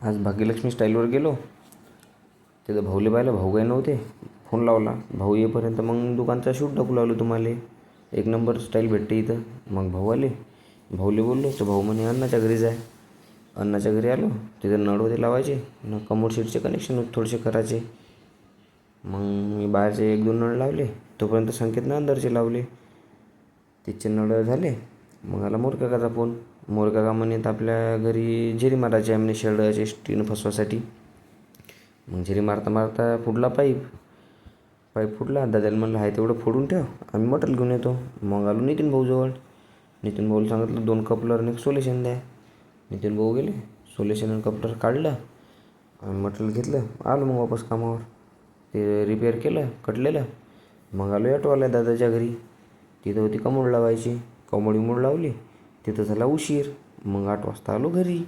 आज भाग्यलक्ष्मी स्टाईलवर गेलो. तिथं भाऊले पाहिलं, भाऊ काही नव्हते. फोन लावला, भाऊ येईपर्यंत मग दुकानचा शूट टाकू लागलो तुम्हाला. एक नंबर स्टाईल भेटते इथं. मग भाऊ आले, भाऊले बोललो तर भाऊ म्हणे अण्णाच्या घरी जाय. अण्णाच्या घरी आलो, तिथं नळ होते लावायचे न कमोड शीटचे कनेक्शन होते थोडेसे करायचे. मग मी बाहेरचे 1-2 नळ लावले, तोपर्यंत संकेतनं अंदरचे लावले. तिचे नळ झाले. मग आला मोरकाकाचा फोन. मोरकाका म्हणे तर आपल्या घरी झेरी मारायची आहे म्हणे शेळ्याचे स्टीन फसवासाठी. मग झेरी मारता मारता फुटला पाईप फुटला. दादाला म्हणलं आहे तेवढं फोडून ठेव, आम्ही मटेरियल घेऊन येतो. मग आलो नितीन भाऊजवळ. नितीन भाऊला सांगितलं 2 कपलर आणि एक सोल्युशन द्या. नितीन भाऊ गेले, सोल्युशन आणि कपलर काढलं आणि मटेरियल घेतलं. आलो मग वापस कामावर. ते रिपेअर केलं कटलेलं. मग आलो ॲटोवाल्या दादाच्या घरी. तिथं होती कमोड लावायची. कमोडी मूड लावली. तिथं झाला उशीर. मग 8 वाजता आलो घरी.